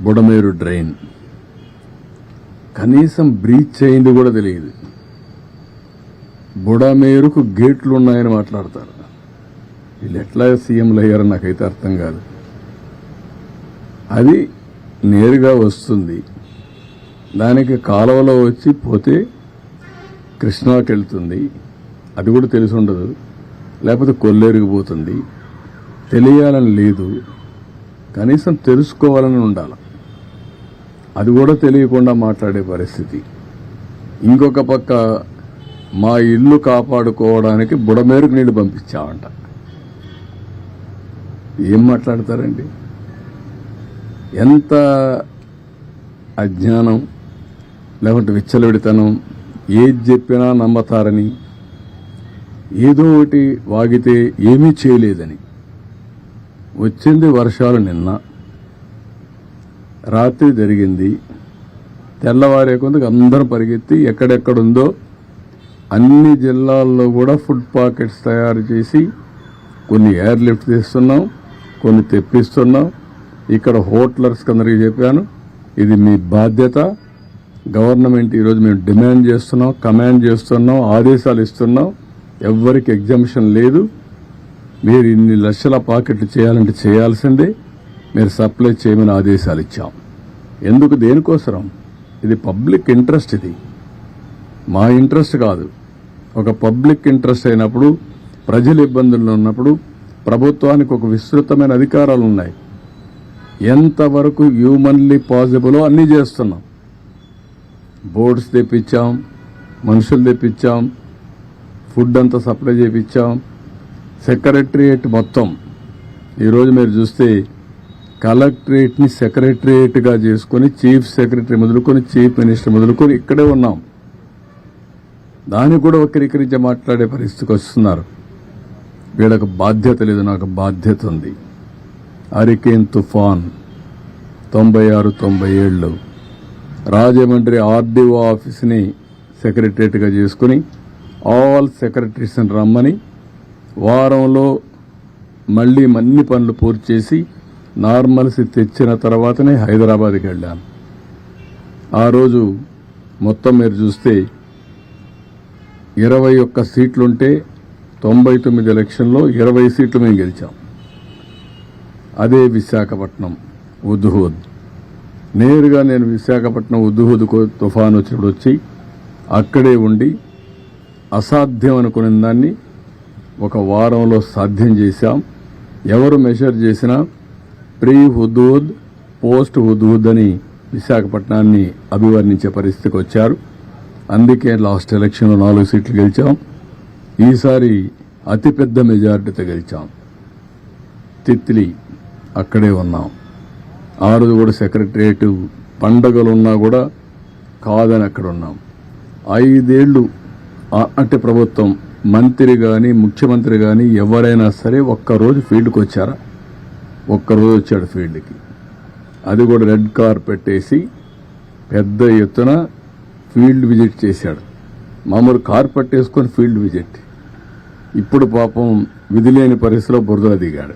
Budameru drain కనీసం breach అయింది కూడా తెలియదు. బుడమేరుకు గేట్లు ఉన్నాయని మాట్లాడతారు. వీళ్ళు ఎట్లా సీఎంలు అయ్యారో నాకైతే అర్థం కాదు. అది నేరుగా వస్తుంది, దానికి కాలువలో వచ్చి పోతే కృష్ణాకి వెళ్తుంది, అది కూడా తెలిసి ఉండదు. లేకపోతే కొల్లేరుకు పోతుంది. తెలియాలని లేదు, కనీసం తెలుసుకోవాలని ఉండాలి. అది కూడా తెలియకుండా మాట్లాడే పరిస్థితి. ఇంకొక పక్క మా ఇల్లు కాపాడుకోవడానికి బుడమేరుకు నీళ్లు పంపించామంట. ఏం మాట్లాడతారండి? ఎంత అజ్ఞానం, లేకుంటే విచ్చలవిడితనం. ఏది చెప్పినా నమ్మతారని, ఏదో ఒకటి వాగితే ఏమీ చేయలేదని. వచ్చింది వర్షాలు నిన్న రాత్రి జరిగింది. తెల్లవారే కొందుకు అందరం పరిగెత్తి ఎక్కడెక్కడుందో అన్ని జిల్లాల్లో కూడా ఫుడ్ పాకెట్స్ తయారు చేసి కొన్ని ఎయిర్ లిఫ్ట్ తీస్తున్నాం, కొన్ని తెప్పిస్తున్నాం. ఇక్కడ హోటలర్స్కి అందరికీ చెప్పాను, ఇది మీ బాధ్యత. గవర్నమెంట్ ఈరోజు మేము డిమాండ్ చేస్తున్నాం, కమాండ్ చేస్తున్నాం, ఆదేశాలు ఇస్తున్నాం. ఎవ్వరికి ఎగ్జంప్షన్ లేదు. మీరు ఇన్ని లక్షల పాకెట్లు చేయాలంటే చేయాల్సిందే. మీరు సప్లై చేయమని ఆదేశాలు ఇచ్చాం. ఎందుకు, దేనికోసరం? ఇది పబ్లిక్ ఇంట్రెస్ట్. ఇది మా ఇంట్రెస్ట్ కాదు. ఒక పబ్లిక్ ఇంట్రెస్ట్ అయినప్పుడు, ప్రజలు ఇబ్బందుల్లో ఉన్నప్పుడు ప్రభుత్వానికి ఒక విస్తృతమైన అధికారాలు ఉన్నాయి. ఎంతవరకు హ్యూమన్లీ పాసిబులో అన్నీ చేస్తున్నాం. బోర్డ్స్ తెప్పించాం, మనుషులు తెప్పించాం, ఫుడ్ అంతా సప్లై చేయించాం. సెక్రటరియేట్ మొత్తం ఈరోజు మీరు చూస్తే కలెక్టరేట్ని సెక్రటరియేట్గా చేసుకుని చీఫ్ సెక్రటరీ మొదలుకొని చీఫ్ మినిస్టర్ మొదలుకొని ఇక్కడే ఉన్నాం. దాన్ని కూడా వక్రీకరించి మాట్లాడే పరిస్థితికి వస్తున్నారు. వీళ్ళకు బాధ్యత లేదు, నాకు బాధ్యత ఉంది. హరికేన్ తుఫాన్ 96-97 రాజమండ్రి ఆర్డీఓ ఆఫీస్ని సెక్రటరియేట్గా చేసుకుని ఆల్ సెక్రటరీస్ని రమ్మని వారంలో మళ్లీ అన్ని పనులు పూర్తి చేసి నార్మల్సీ తెచ్చిన తర్వాతనే హైదరాబాద్కి వెళ్ళాను. ఆ రోజు మొత్తం మీరు చూస్తే 21 సీట్లుంటే 99 ఎలక్షన్లో 20 సీట్లు మేము గెలిచాం. అదే విశాఖపట్నం ఉద్హూద్. నేరుగా నేను విశాఖపట్నం ఉద్హూద్ తుఫాన్ వచ్చినప్పుడు వచ్చి అక్కడే ఉండి అసాధ్యం అనుకునే దాన్ని ఒక వారంలో సాధ్యం చేశాం. ఎవరు మెషర్ చేసినా ప్రీ హుదూద్, పోస్ట్ హుదూద్ అని విశాఖపట్నాన్ని అభివర్ణించే పరిస్థితికి వచ్చారు. అందుకే లాస్ట్ ఎలక్షన్లో 4 సీట్లు గెలిచాం. ఈసారి అతిపెద్ద మెజారిటీతో గెలిచాం. తిత్లీ అక్కడే ఉన్నాం. ఆ రోజు కూడా సెక్రటరియట్ పండగలున్నా కూడా కాదని అక్కడ ఉన్నాం. 5 ఏళ్లు అంటే ప్రభుత్వం మంత్రి కానీ ముఖ్యమంత్రి కానీ ఎవరైనా సరే ఒక్కరోజు ఫీల్డ్కి వచ్చారా? ఒక్కరోజు వచ్చాడు ఫీల్డ్కి. అది కూడా రెడ్ కార్పెట్ వేసి పెద్ద ఎత్తున ఫీల్డ్ విజిట్ చేశాడు. మామూలు కార్పెట్ వేసుకొని ఫీల్డ్ విజిట్. ఇప్పుడు పాపం విధి లేని పరిస్థితిలో బురదలో దిగాడు.